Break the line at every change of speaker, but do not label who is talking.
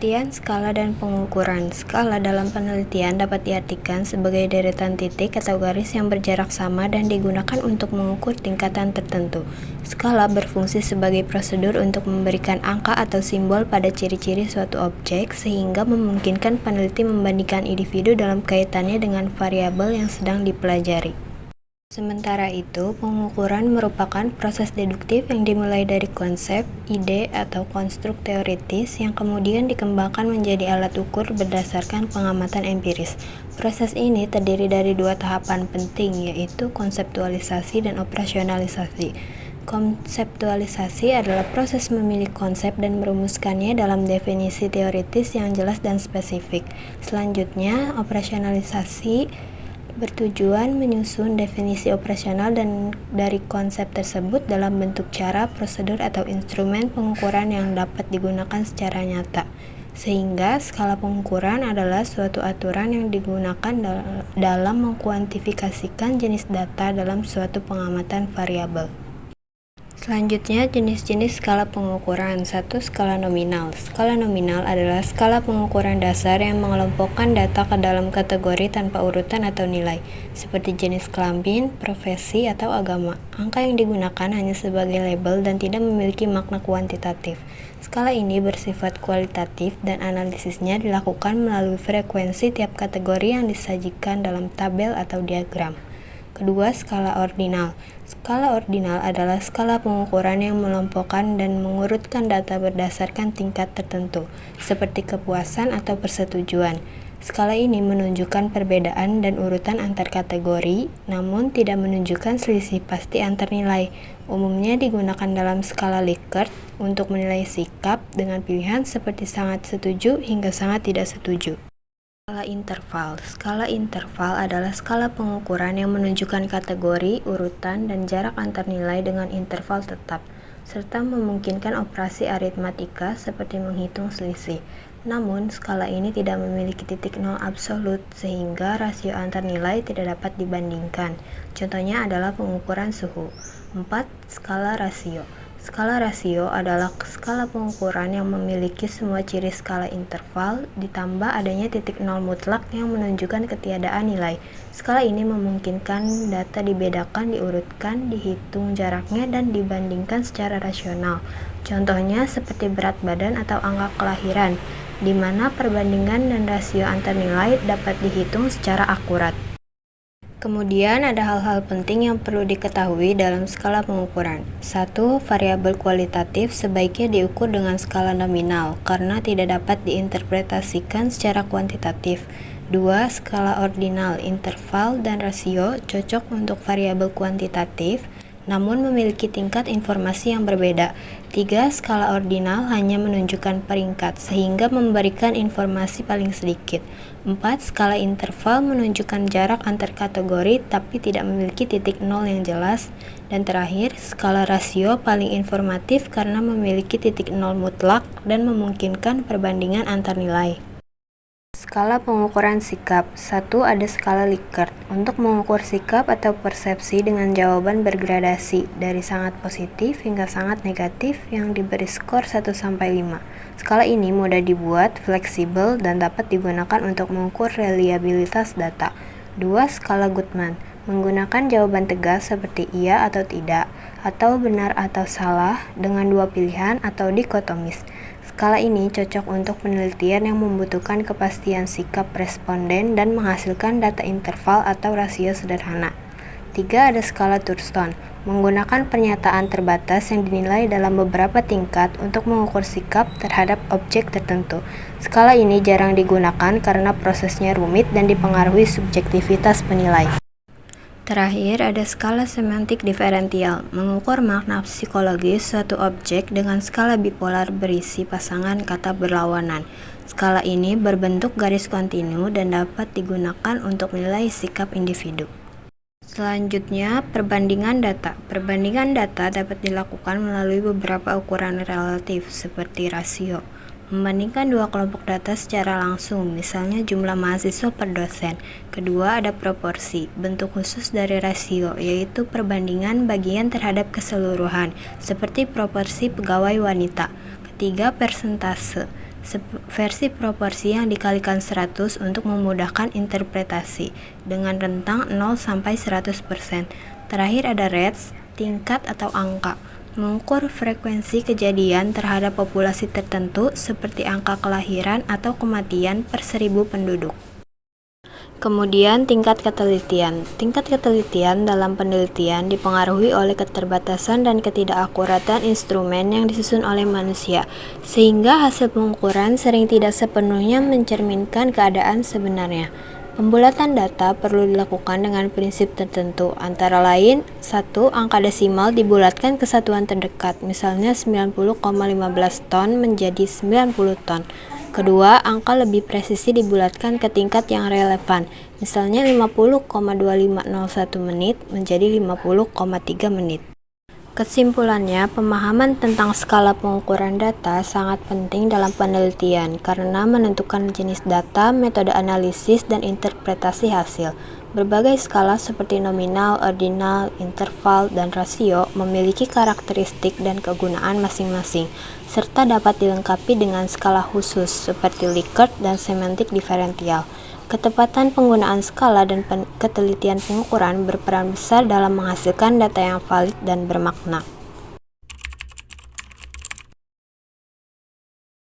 Pengertian skala dan pengukuran. Skala dalam penelitian dapat diartikan sebagai deretan titik atau garis yang berjarak sama dan digunakan untuk mengukur tingkatan tertentu. Skala berfungsi sebagai prosedur untuk memberikan angka atau simbol pada ciri-ciri suatu objek sehingga memungkinkan peneliti membandingkan individu dalam kaitannya dengan variabel yang sedang dipelajari. Sementara itu, pengukuran merupakan proses deduktif yang dimulai dari konsep, ide, atau konstruk teoritis yang kemudian dikembangkan menjadi alat ukur berdasarkan pengamatan empiris. Proses ini terdiri dari dua tahapan penting, yaitu konseptualisasi dan operasionalisasi. Konseptualisasi adalah proses memilih konsep dan merumuskannya dalam definisi teoritis yang jelas dan spesifik. Selanjutnya, operasionalisasi bertujuan menyusun definisi operasional dan dari konsep tersebut dalam bentuk cara, prosedur, atau instrumen pengukuran yang dapat digunakan secara nyata. Sehingga skala pengukuran adalah suatu aturan yang digunakan dalam mengkuantifikasikan jenis data dalam suatu pengamatan variabel. Selanjutnya, jenis-jenis skala pengukuran. 1. Skala nominal. Skala nominal adalah skala pengukuran dasar yang mengelompokkan data ke dalam kategori tanpa urutan atau nilai, seperti jenis kelamin, profesi, atau agama. Angka yang digunakan hanya sebagai label dan tidak memiliki makna kuantitatif. Skala ini bersifat kualitatif dan analisisnya dilakukan melalui frekuensi tiap kategori yang disajikan dalam tabel atau diagram. Kedua, skala ordinal. Skala ordinal adalah skala pengukuran yang mengelompokkan dan mengurutkan data berdasarkan tingkat tertentu, seperti kepuasan atau persetujuan. Skala ini menunjukkan perbedaan dan urutan antar kategori, namun tidak menunjukkan selisih pasti antar nilai. Umumnya digunakan dalam skala Likert untuk menilai sikap dengan pilihan seperti sangat setuju hingga sangat tidak setuju. Skala interval. Skala interval adalah skala pengukuran yang menunjukkan kategori, urutan, dan jarak antar nilai dengan interval tetap, serta memungkinkan operasi aritmatika seperti menghitung selisih. Namun, skala ini tidak memiliki titik nol absolut, sehingga rasio antar nilai tidak dapat dibandingkan. Contohnya adalah pengukuran suhu. 4. Skala rasio. Skala rasio adalah skala pengukuran yang memiliki semua ciri skala interval, ditambah adanya titik nol mutlak yang menunjukkan ketiadaan nilai. Skala ini memungkinkan data dibedakan, diurutkan, dihitung jaraknya, dan dibandingkan secara rasional. Contohnya seperti berat badan atau angka kelahiran, di mana perbandingan dan rasio antar nilai dapat dihitung secara akurat. Kemudian ada hal-hal penting yang perlu diketahui dalam skala pengukuran. 1. Variabel kualitatif sebaiknya diukur dengan skala nominal karena tidak dapat diinterpretasikan secara kuantitatif. 2. Skala ordinal, interval, dan rasio cocok untuk variabel kuantitatif, namun memiliki tingkat informasi yang berbeda. 3. Skala ordinal hanya menunjukkan peringkat, sehingga memberikan informasi paling sedikit. 4. Skala interval menunjukkan jarak antar kategori, tapi tidak memiliki titik nol yang jelas. Dan terakhir, skala rasio paling informatif karena memiliki titik nol mutlak dan memungkinkan perbandingan antar nilai. Skala pengukuran sikap. 1. Ada skala Likert untuk mengukur sikap atau persepsi dengan jawaban bergradasi dari sangat positif hingga sangat negatif yang diberi skor 1-5. Skala ini mudah dibuat, fleksibel, dan dapat digunakan untuk mengukur reliabilitas data. 2. Skala Guttman menggunakan jawaban tegas seperti iya atau tidak, atau benar atau salah dengan dua pilihan atau dikotomis. Skala ini cocok untuk penelitian yang membutuhkan kepastian sikap responden dan menghasilkan data interval atau rasio sederhana. 3. Ada skala Thurston, menggunakan pernyataan terbatas yang dinilai dalam beberapa tingkat untuk mengukur sikap terhadap objek tertentu. Skala ini jarang digunakan karena prosesnya rumit dan dipengaruhi subjektivitas penilai. Terakhir, ada skala semantik diferensial, mengukur makna psikologis suatu objek dengan skala bipolar berisi pasangan kata berlawanan. Skala ini berbentuk garis kontinu dan dapat digunakan untuk menilai sikap individu. Selanjutnya, perbandingan data. Perbandingan data dapat dilakukan melalui beberapa ukuran relatif, seperti rasio. Membandingkan dua kelompok data secara langsung, misalnya jumlah mahasiswa per dosen. Kedua, ada proporsi, bentuk khusus dari rasio, yaitu perbandingan bagian terhadap keseluruhan, seperti proporsi pegawai wanita. Ketiga, persentase, versi proporsi yang dikalikan 100 untuk memudahkan interpretasi, dengan rentang 0 sampai 100%. Terakhir ada range, tingkat atau angka, mengukur frekuensi kejadian terhadap populasi tertentu seperti angka kelahiran atau kematian per 1000 penduduk. Kemudian tingkat ketelitian. Tingkat ketelitian dalam penelitian dipengaruhi oleh keterbatasan dan ketidakakuratan instrumen yang disusun oleh manusia, sehingga hasil pengukuran sering tidak sepenuhnya mencerminkan keadaan sebenarnya. Pembulatan data perlu dilakukan dengan prinsip tertentu, antara lain 1. Angka desimal dibulatkan ke satuan terdekat, misalnya 90,15 ton menjadi 90 ton. Kedua, angka lebih presisi dibulatkan ke tingkat yang relevan, misalnya 50,2501 menit menjadi 50,3 menit. Kesimpulannya, pemahaman tentang skala pengukuran data sangat penting dalam penelitian karena menentukan jenis data, metode analisis, dan interpretasi hasil. Berbagai skala seperti nominal, ordinal, interval, dan rasio memiliki karakteristik dan kegunaan masing-masing, serta dapat dilengkapi dengan skala khusus seperti Likert dan semantik diferensial. Ketepatan penggunaan skala dan ketelitian pengukuran berperan besar dalam menghasilkan data yang valid dan bermakna.